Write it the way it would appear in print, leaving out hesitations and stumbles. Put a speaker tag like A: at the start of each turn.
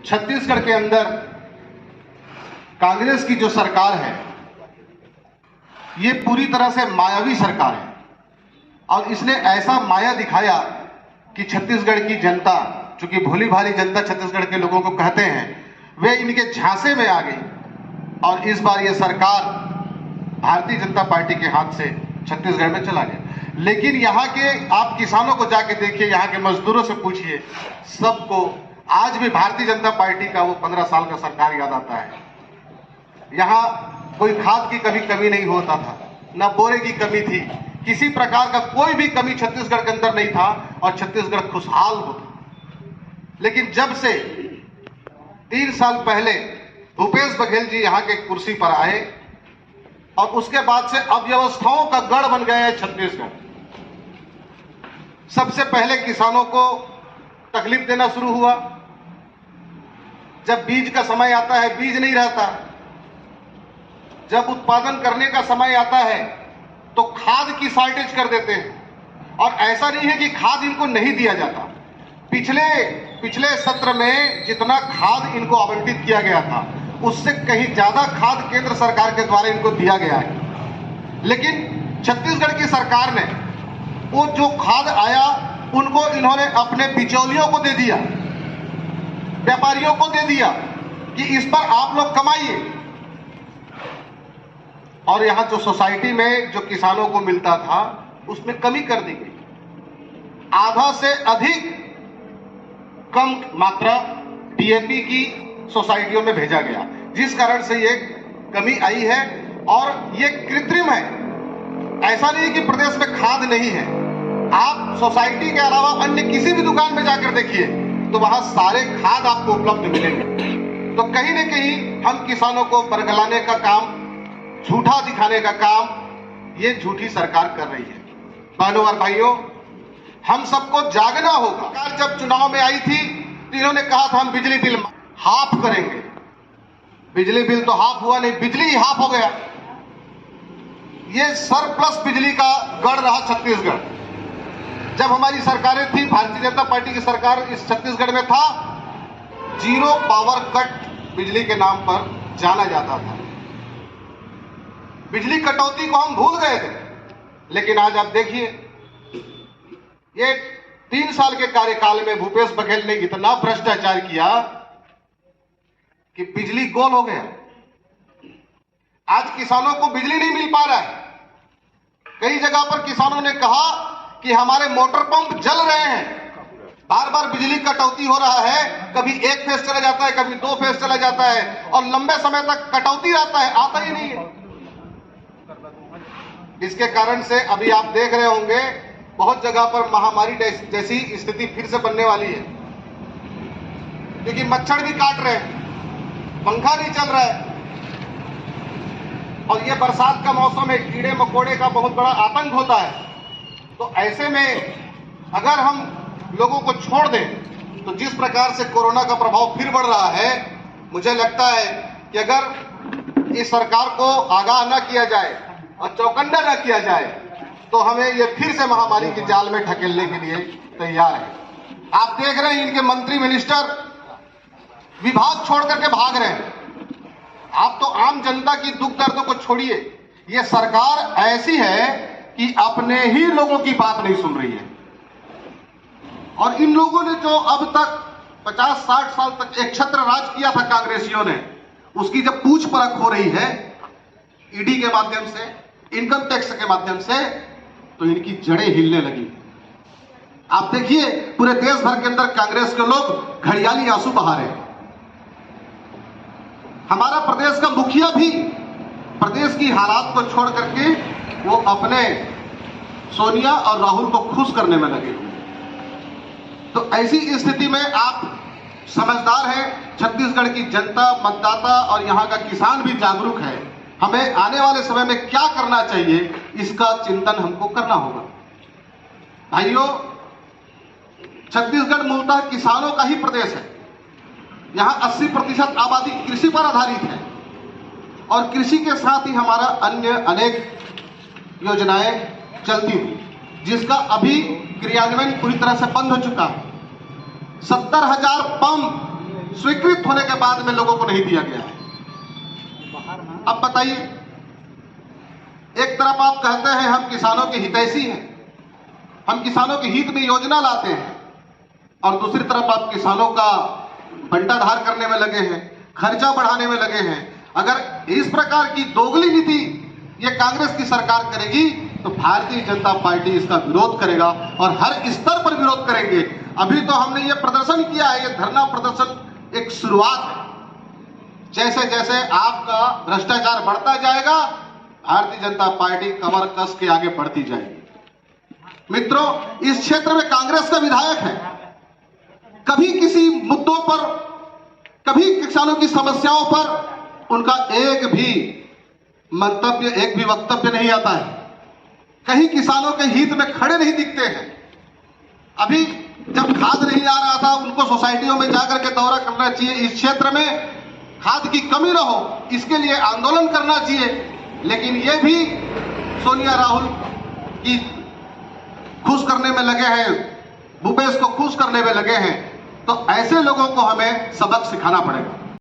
A: छत्तीसगढ़ के अंदर कांग्रेस की जो सरकार है ये पूरी तरह से मायावी सरकार है और इसने ऐसा माया दिखाया कि छत्तीसगढ़ की जनता, चूंकि भोली भाली जनता छत्तीसगढ़ के लोगों को कहते हैं, वे इनके झांसे में आ गई और इस बार ये सरकार भारतीय जनता पार्टी के हाथ से छत्तीसगढ़ में चला गया। लेकिन यहाँ के आप किसानों को जाके देखिए, यहाँ के मजदूरों से पूछिए, सबको आज भी भारतीय जनता पार्टी का वो 15 साल का सरकार याद आता है। यहाँ कोई खाद की कमी नहीं होता था, न बोरे की कमी थी, किसी प्रकार का कोई भी कमी छत्तीसगढ़ के अंदर नहीं था और छत्तीसगढ़ खुशहाल होता। लेकिन जब से 3 साल पहले भूपेश बघेल जी यहाँ के कुर्सी पर आए और उसके बाद से अव्यवस्थाओं का गढ़ बन गया है छत्तीसगढ़। सबसे पहले किसानों को तकलीफ देना शुरू हुआ। जब बीज का समय आता है बीज नहीं रहता, जब उत्पादन करने का समय आता है तो खाद की शॉर्टेज कर देते हैं। और ऐसा नहीं है कि खाद इनको नहीं दिया जाता, पिछले सत्र में जितना खाद इनको आवंटित किया गया था उससे कहीं ज्यादा खाद केंद्र सरकार के द्वारा इनको दिया गया है। लेकिन छत्तीसगढ़ की सरकार ने वो जो खाद आया उनको इन्होंने अपने बिचौलियों को दे दिया, व्यापारियों को दे दिया कि इस पर आप लोग कमाइए। और यहां जो सोसाइटी में जो किसानों को मिलता था उसमें कमी कर दी गई। आधा से अधिक कम मात्रा डीएपी की सोसाइटियों में भेजा गया, जिस कारण से ये कमी आई है। और ये कृत्रिम है, ऐसा नहीं कि प्रदेश में खाद नहीं है। आप सोसाइटी के अलावा अन्य किसी भी दुकान में जाकर देखिए तो वहां सारे खाद आपको उपलब्ध मिलेंगे। तो कहीं ना कहीं हम किसानों को बरगलाने का काम, झूठा दिखाने का काम ये झूठी सरकार कर रही है। बहनों और भाइयों, हम सबको जागना होगा। सरकार जब चुनाव में आई थी तो इन्होंने कहा था हम बिजली बिल हाफ करेंगे। बिजली बिल तो हाफ हुआ नहीं, बिजली ही हाफ हो गया। ये सरप्लस बिजली का गढ़ रहा छत्तीसगढ़। जब हमारी सरकारें थी, भारतीय जनता पार्टी की सरकार इस छत्तीसगढ़ में था, 0 पावर कट बिजली के नाम पर जाना जाता था। बिजली कटौती को हम भूल गए थे। लेकिन आज आप देखिए, ये 3 साल के कार्यकाल में भूपेश बघेल ने इतना भ्रष्टाचार किया कि बिजली गोल हो गया। आज किसानों को बिजली नहीं मिल पा रहा है। कई जगह पर किसानों ने कहा कि हमारे मोटर पंप जल रहे हैं, बार बार बिजली कटौती हो रहा है, कभी 1 फेज चला जाता है, कभी 2 फेज चला जाता है और लंबे समय तक कटौती रहता है, आता ही नहीं है। इसके कारण से अभी आप देख रहे होंगे बहुत जगह पर महामारी जैसी स्थिति फिर से बनने वाली है, क्योंकि मच्छर भी काट रहे हैं, पंखा नहीं चल रहा है और ये बरसात का मौसम है, कीड़े मकोड़े का बहुत बड़ा आतंक होता है। तो ऐसे में अगर हम लोगों को छोड़ दें तो जिस प्रकार से कोरोना का प्रभाव फिर बढ़ रहा है, मुझे लगता है कि अगर इस सरकार को आगाह न किया जाए और चौकन्ना न किया जाए तो हमें ये फिर से महामारी की जाल में ढकेलने के लिए तैयार है। आप देख रहे हैं इनके मंत्री मिनिस्टर विभाग छोड़ करके भाग रहे हैं। आप तो आम जनता की दुख दर्दों को छोड़िए, ये सरकार ऐसी है कि अपने ही लोगों की बात नहीं सुन रही है। और इन लोगों ने जो अब तक 50-60 साल तक एक छत्र राज किया था कांग्रेसियों ने, उसकी जब पूछ परख हो रही है ईडी के माध्यम से, इनकम टैक्स के माध्यम से, तो इनकी जड़ें हिलने लगी। आप देखिए पूरे देश भर के अंदर कांग्रेस के लोग घड़ियाली आंसू बहा रहे हैं। हमारा प्रदेश का मुखिया भी प्रदेश की हालात को छोड़ करके वो अपने सोनिया और राहुल को खुश करने में लगे। तो ऐसी स्थिति में आप समझदार हैं, छत्तीसगढ़ की जनता, मतदाता और यहाँ का किसान भी जागरूक है। हमें आने वाले समय में क्या करना चाहिए इसका चिंतन हमको करना होगा। भाइयों, छत्तीसगढ़ मूलतः किसानों का ही प्रदेश है। यहाँ 80% आबादी कृषि पर आधारित है और कृषि के साथ ही हमारा अन्य अनेक योजनाएं चलती हुई, जिसका अभी क्रियान्वयन पूरी तरह से बंद हो चुका है। 70,000 पंप स्वीकृत होने के बाद में लोगों को नहीं दिया गया है। अब बताइए, एक तरफ आप कहते हैं हम किसानों के हितैषी हैं, हम किसानों के हित में योजना लाते हैं, और दूसरी तरफ आप किसानों का बंटाधार करने में लगे हैं, खर्चा बढ़ाने में लगे हैं। अगर इस प्रकार की दोगली नीति ये कांग्रेस की सरकार करेगी तो भारतीय जनता पार्टी इसका विरोध करेगा और हर स्तर पर विरोध करेंगे। अभी तो हमने ये प्रदर्शन किया है, ये धरना प्रदर्शन एक शुरुआत है। जैसे जैसे आपका भ्रष्टाचार बढ़ता जाएगा, भारतीय जनता पार्टी कमर कस के आगे बढ़ती जाएगी। मित्रों, इस क्षेत्र में कांग्रेस का विधायक है, कभी किसी मुद्दों पर, कभी किसानों की समस्याओं पर उनका एक भी मंतव्य, एक भी वक्तव्य नहीं आता है, कहीं किसानों के हित में खड़े नहीं दिखते हैं। अभी जब खाद नहीं आ रहा था, उनको सोसाइटियों में जाकर के दौरा करना चाहिए, इस क्षेत्र में खाद की कमी न हो इसके लिए आंदोलन करना चाहिए। लेकिन ये भी सोनिया राहुल की खुश करने में लगे हैं, भूपेश को खुश करने में लगे हैं, तो ऐसे लोगों को हमें सबक सिखाना पड़ेगा।